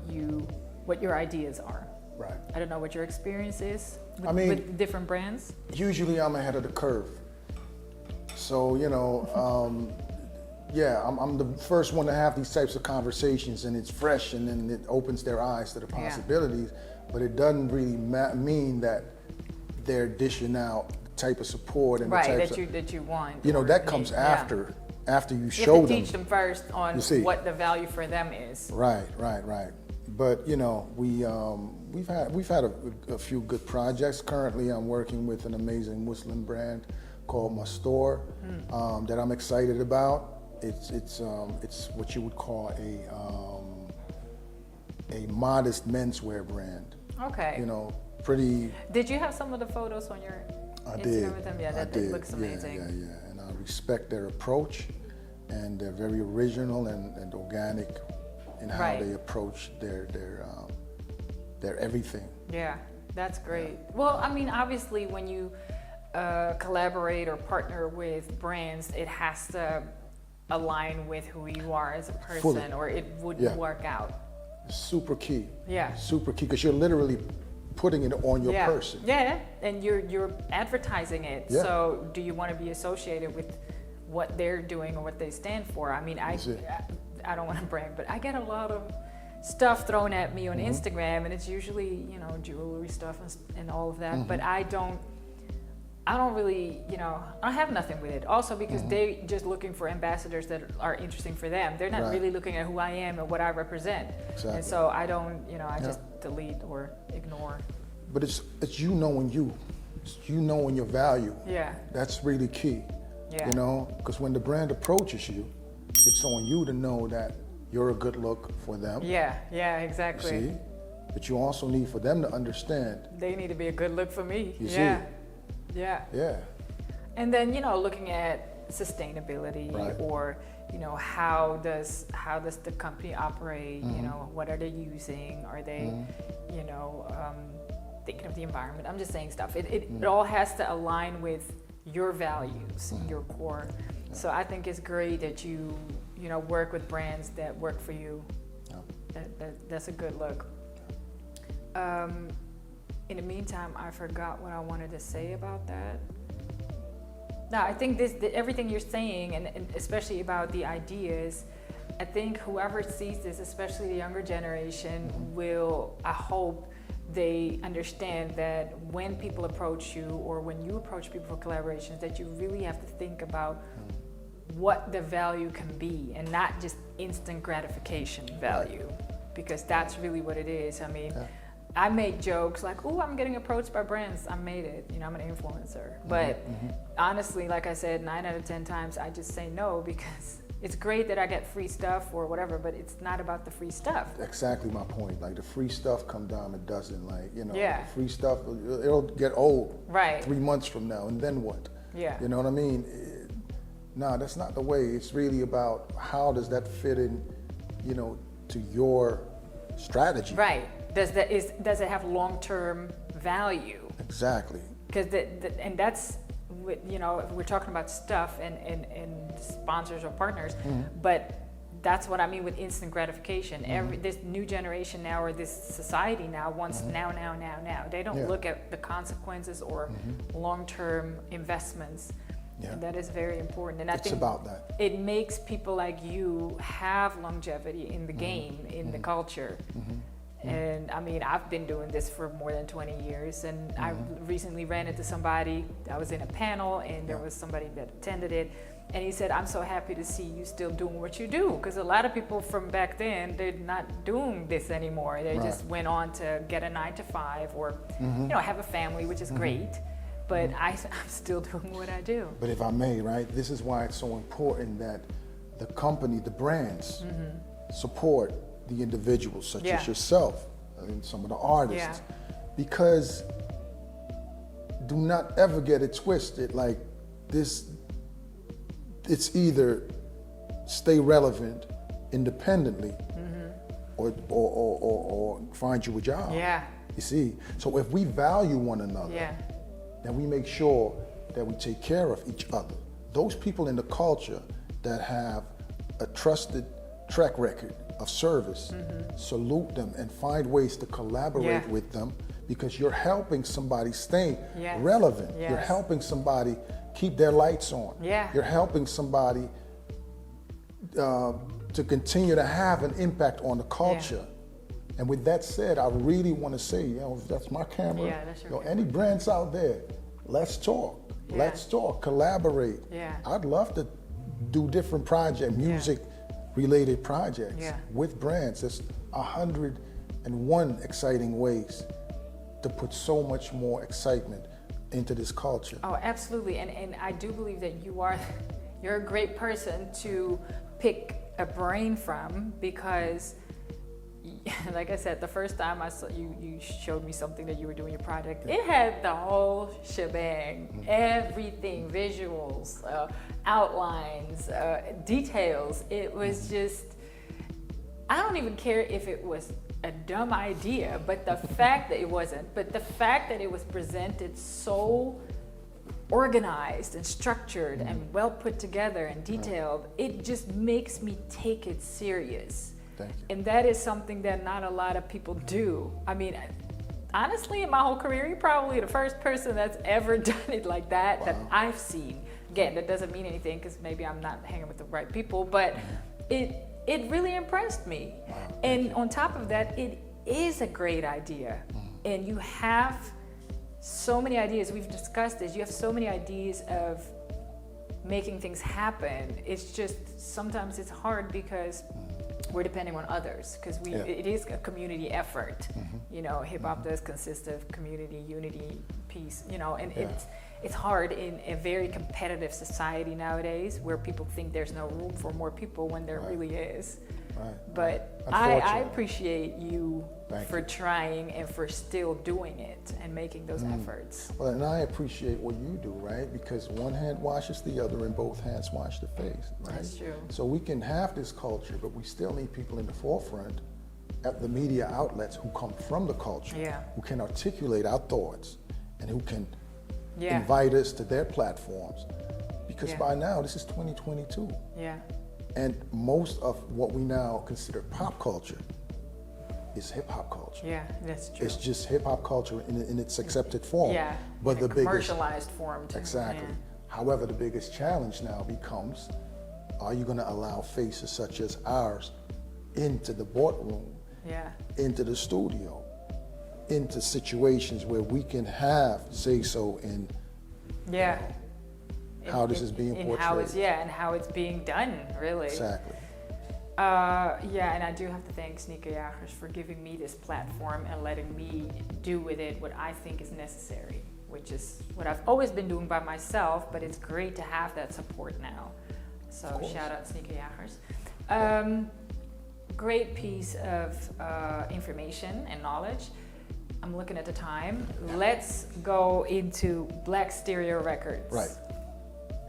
your ideas are. Right. I don't know what your experience is with, I mean- with different brands. Usually I'm ahead of the curve. So, you know, yeah, I'm the first one to have these types of conversations, and it's fresh, and then it opens their eyes to the possibilities, but it doesn't really mean that they're dishing out the type of support and the Right, types that you want. you know, or that need. comes Yeah. after you You show have to them. teach them first on You see. what the value for them is. Right. But you know, we've had a few good projects. Currently, I'm working with an amazing Muslim brand called 𝗦𝗡𝗘𝗥𝗝𝗦 that I'm excited about. It's what you would call a modest menswear brand. Okay. You know, pretty. Did you have some of the photos on your I Instagram did. with them? Yeah, I that did. looks amazing. Yeah. And I respect their approach, and they're very original and organic in how Right. they approach their everything. Yeah, that's great. Well, I mean, obviously, when you collaborate or partner with brands, it has to align with who you are as a person, Fully. or it wouldn't Yeah. work out. Super key. Yeah. Super key, because you're literally putting it on your Yeah. person. Yeah, and you're advertising it. Yeah. So, do you want to be associated with what they're doing or what they stand for? I mean, That's it. I don't want to brag, but I get a lot of stuff thrown at me on Instagram, and it's usually, you know, jewelry stuff and all of that. But I don't really, you know, I have nothing with it. Also because they just looking for ambassadors that are interesting for them. They're not Right. really looking at who I am and what I represent. Exactly. And so I don't, you know, I just delete or ignore. But it's you knowing you. It's you knowing your value. Yeah. That's really key. Yeah. You know, because when the brand approaches you, it's on you to know that you're a good look for them. Yeah, exactly. See? But you also need for them to understand. They need to be a good look for me. You Yeah. see? Yeah. And then, you know, looking at sustainability Right. or, you know, how does the company operate? You know, what are they using? Are they, you know, thinking of the environment? I'm just saying stuff. It all has to align with your values, your core. So I think it's great that you know, work with brands that work for you. Yeah. That's a good look. In the meantime, I forgot what I wanted to say about that. No, I think everything you're saying, and especially about the ideas, I think whoever sees this, especially the younger generation, I hope they understand that when people approach you or when you approach people for collaborations, that you really have to think about what the value can be and not just instant gratification value, because that's really what it is. I mean, I make jokes like, "Oh, I'm getting approached by brands. I made it. You know, I'm an influencer." But honestly, like I said, 9 out of 10 times I just say no, because it's great that I get free stuff or whatever, but it's not about the free stuff. Exactly my point. Like the free stuff come down a dozen. Like, you know, Yeah. the free stuff, it'll get old Right. 3 months from now, and then what? Yeah. You know what I mean? No, that's not the way. It's really about how does that fit in, you know, to your strategy. Right. Does it have long-term value? Exactly. Because and that's, you know, we're talking about stuff and sponsors or partners, but that's what I mean with instant gratification. This new generation now, or this society now, wants now. They don't look at the consequences or long-term investments. Yeah. And that is very important. And I It's think about that. it makes people like you have longevity in the game, in the culture. And I mean, I've been doing this for more than 20 years, and I recently ran into somebody. I was in a panel, and there was somebody that attended it, and he said, "I'm so happy to see you still doing what you do," because a lot of people from back then, they're not doing this anymore. They just went on to get a 9 to 5 or you know, have a family, which is great. but I'm still doing what I do. But if I may, right, this is why it's so important that the company, the brands, support the individuals such as yourself and some of the artists. Because do not ever get it twisted. Like this, it's either stay relevant independently or find you a job. You see, so if we value one another, then we make sure that we take care of each other. Those people in the culture that have a trusted track record of service, salute them and find ways to collaborate with them, because you're helping somebody stay relevant. You're helping somebody keep their lights on. You're helping somebody to continue to have an impact on the culture. And with that said, I really want to say, that's my camera. Any brands out there, let's talk. Let's talk, collaborate. I'd love to do different projects, music-related projects with brands. There's 101 exciting ways to put so much more excitement into this culture. Oh, absolutely. And I do believe that you're a great person to pick a brain from, because like I said, the first time I saw you showed me something that you were doing your project. It had the whole shebang, everything, visuals, outlines, details. It was just, I don't even care if it was a dumb idea, but the fact that it wasn't, but the fact that it was presented so organized and structured and well put together and detailed, it just makes me take it serious. Thank you. And that is something that not a lot of people do. I mean, honestly, in my whole career, you're probably the first person that's ever done it like that, that I've seen. Again, that doesn't mean anything, because maybe I'm not hanging with the right people, but it really impressed me. And on top of that, it is a great idea. And you have so many ideas. We've discussed this. You have so many ideas of making things happen. It's just, sometimes it's hard because we're depending on others, because it is a community effort. You know, hip hop does consist of community, unity, peace, you know, and it's hard in a very competitive society nowadays, where people think there's no room for more people when there really is. But I appreciate you for trying and for still doing it and making those efforts. Well, and I appreciate what you do, right? Because one hand washes the other and both hands wash the face, right? That's true. So we can have this culture, but we still need people in the forefront at the media outlets who come from the culture, who can articulate our thoughts and who can invite us to their platforms. Because by now, this is 2022. And most of what we now consider pop culture is hip hop culture. That's true. It's just hip hop culture in its accepted form. But the commercialized form too. Exactly. However, the biggest challenge now becomes, are you going to allow faces such as ours into the boardroom, into the studio, into situations where we can have say-so in how this is being portrayed. And how it's being done, really. Exactly. And I do have to thank Sneakerjagers for giving me this platform and letting me do with it what I think is necessary, which is what I've always been doing by myself, but it's great to have that support now. So shout out Sneakerjagers. Great piece of information and knowledge. I'm looking at the time. Let's go into Blackstereo Records. Right.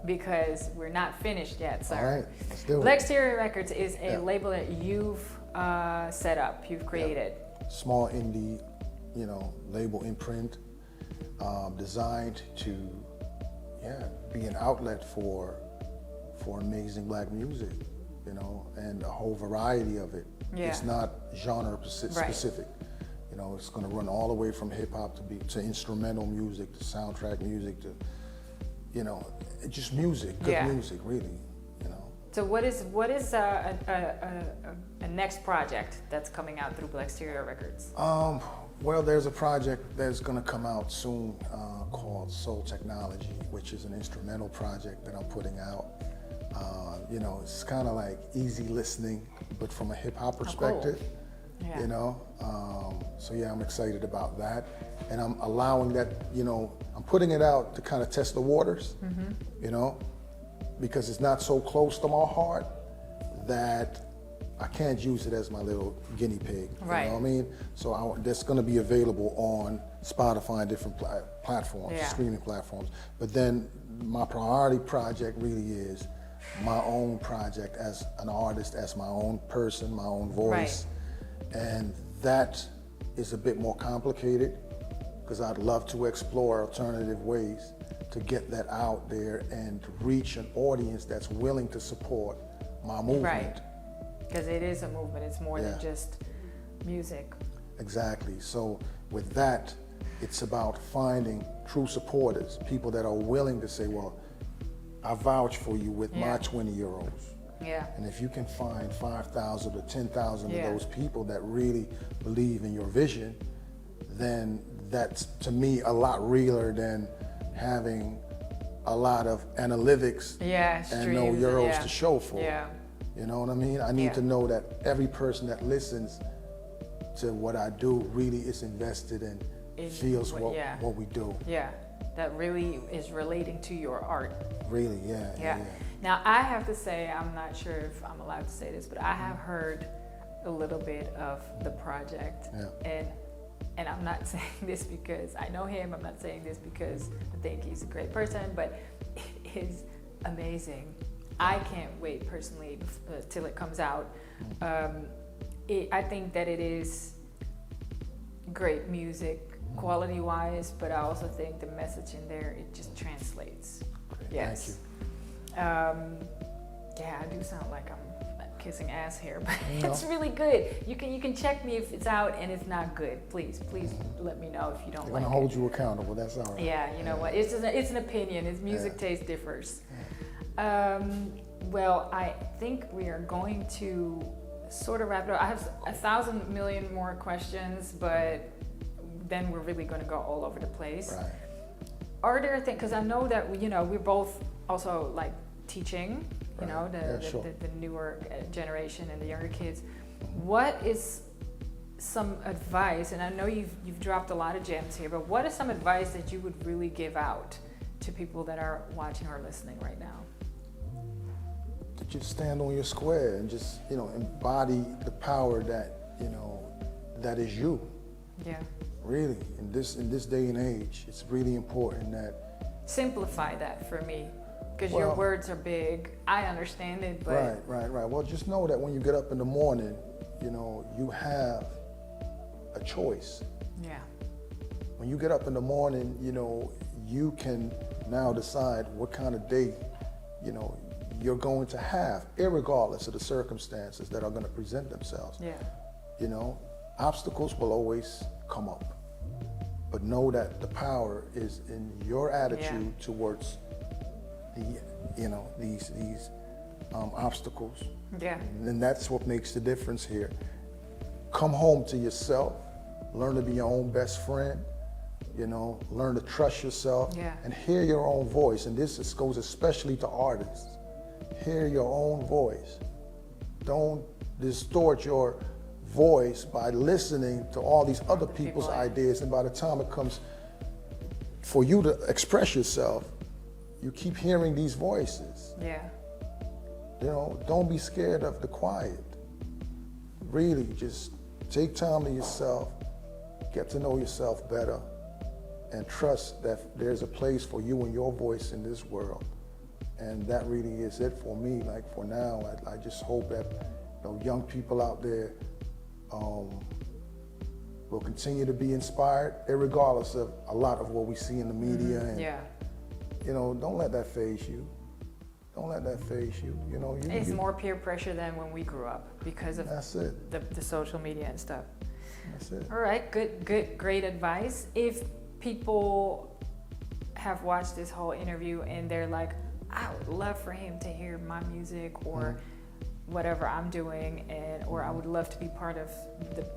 Because we're not finished yet, sir. All right, let's do it. Blackstereo Records is a label that you've set up, you've created. Small indie, label imprint, designed to, be an outlet for amazing black music, and a whole variety of it. It's not genre specific. It's going to run all the way from hip hop to instrumental music, to soundtrack music, to just music, good music, really. So what is a next project that's coming out through Blackstereo Records? Well, there's a project that's going to come out soon called Soul Technology, which is an instrumental project that I'm putting out. It's kind of like easy listening, but from a hip hop perspective. So I'm excited about that, and I'm allowing that. I'm putting it out to kind of test the waters, you know, because it's not so close to my heart that I can't use it as my little guinea pig. Right. You know what I mean? So that's going to be available on Spotify and different platforms, streaming platforms. But then my priority project really is my own project as an artist, as my own person, my own voice. Right. And that is a bit more complicated because I'd love to explore alternative ways to get that out there and reach an audience that's willing to support my movement. Right. Because it is a movement, it's more than just music. Exactly. So with that, it's about finding true supporters, people that are willing to say, well, I vouch for you with my 20-year-olds. Yeah. And if you can find 5,000 or 10,000 of those people that really believe in your vision, then that's, to me, a lot realer than having a lot of analytics and no euros to show for it. You know what I mean? I need to know that every person that listens to what I do really is invested and feels what we do. Yeah, that really is relating to your art. Really, yeah. Now, I have to say, I'm not sure if I'm allowed to say this, but I have heard a little bit of the project. And I'm not saying this because I know him, I'm not saying this because I think he's a great person, but it is amazing. I can't wait personally till it comes out. I think that it is great music, quality-wise, but I also think the message in there, it just translates. Great. Yes. Thank you. Yeah, I do sound like I'm kissing ass here, but it's really good. You can check me if it's out and it's not good. Please let me know if you don't like it. I'm gonna hold you accountable. That's all right. Yeah, you know what? It's an opinion. It's music taste differs. Well, I think we are going to sort of wrap it up. I have 1,000 million more questions, but then we're really going to go all over the place. Right. Are there things, because I know that we're both also like teaching, the newer generation and the younger kids. What is some advice, and I know you've dropped a lot of gems here, but what is some advice that you would really give out to people that are watching or listening right now? To just stand on your square and just, embody the power that, that is you. Yeah. Really, in this day and age, it's really important that... Simplify that for me, because your words are big. I understand it, but... Right. Well, just know that when you get up in the morning, you have a choice. Yeah. When you get up in the morning, you can now decide what kind of day, you're going to have, irregardless of the circumstances that are going to present themselves. Yeah. Obstacles will always come up, but know that the power is in your attitude towards these obstacles. Yeah. And that's what makes the difference here. Come home to yourself, learn to be your own best friend, learn to trust yourself and hear your own voice. And this goes especially to artists. Hear your own voice. Don't distort your voice by listening to all these other people's ideas, and by the time it comes for you to express yourself, you keep hearing these voices. Yeah. Don't be scared of the quiet. Really, just take time to yourself, get to know yourself better, and trust that there's a place for you and your voice in this world. And that really is it for me. Like for now, I just hope that young people out there will continue to be inspired, regardless of a lot of what we see in the media. And, don't let that faze you. Don't let that faze you. It's more peer pressure than when we grew up because of the social media and stuff. That's it. All right, great advice. If people have watched this whole interview and they're like, I would love for him to hear my music or whatever I'm doing, or I would love to be part of the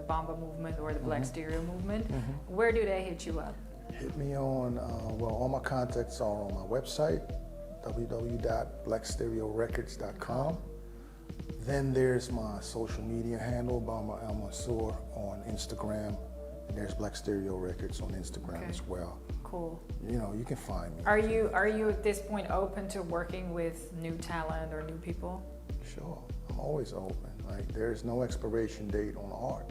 Bamba movement or the Blackstereo movement, where do they hit you up? Hit me on, all my contacts are on my website, www.blackstereorecords.com. Then there's my social media handle, Bamba Al Mansour on Instagram, And there's Blackstereo Records on Instagram Okay. as well. Cool. You know, you can find me. Are you at this point open to working with new talent or new people? Sure, I'm always open. Like, there's no expiration date on art.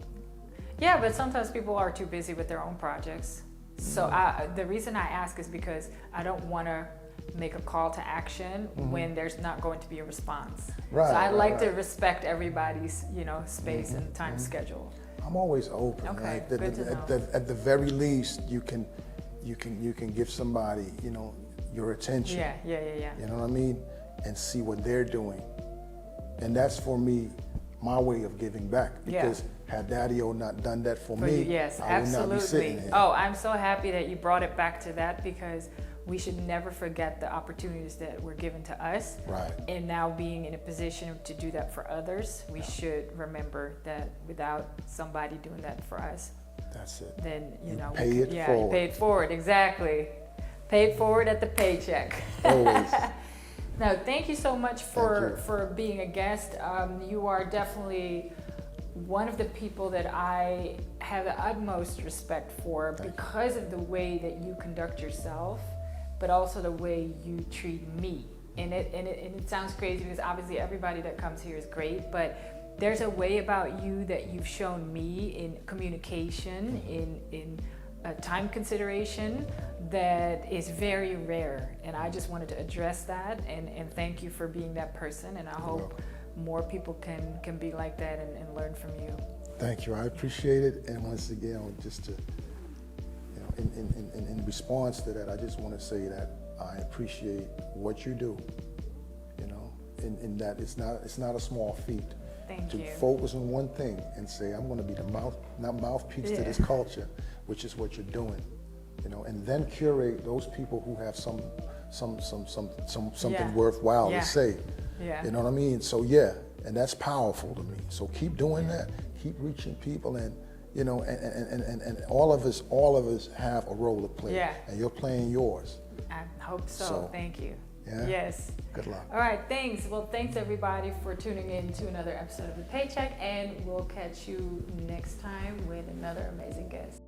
Yeah, but sometimes people are too busy with their own projects. So the reason I ask is because I don't want to make a call to action when there's not going to be a response. Right, so I right, like to right. respect everybody's, space and time schedule. I'm always open. Okay, Like, good to know. at the very least, you can give somebody, your attention. Yeah. You know what I mean? And see what they're doing. And that's for me, my way of giving back. Because had Daddy-O not done that for me, Yes, I would not be sitting absolutely. here. Oh, I'm so happy that you brought it back to that, because we should never forget the opportunities that were given to us. Right. And now being in a position to do that for others, we should remember that without somebody doing that for us, That's it. then, pay it you forward. pay it forward, exactly. Pay it forward at the paycheck. Always. No, thank you so much Thank you. for being a guest. You are definitely one of the people that I have the utmost respect for because of the way that you conduct yourself, but also the way you treat me. And it sounds crazy because obviously everybody that comes here is great, but there's a way about you that you've shown me in communication, in time consideration, that is very rare. And I just wanted to address that and thank you for being that person. And I hope more people can be like that and learn from you. Thank you. I appreciate it. And once again, just to, in response to that, I just want to say that I appreciate what you do. In that it's not a small feat. Thank to you. focus on one thing and say, I'm going to be the mouthpiece to this culture, which is what you're doing. And then curate those people who have something worthwhile to say. Yeah. You know what I mean? So and that's powerful to me. So keep doing that. Keep reaching people, and and all of us have a role to play. Yeah. And you're playing yours. I hope so. Thank you. Yeah? Yes. Good luck. All right, thanks. Well, thanks everybody for tuning in to another episode of The Paycheck, and we'll catch you next time with another amazing guest.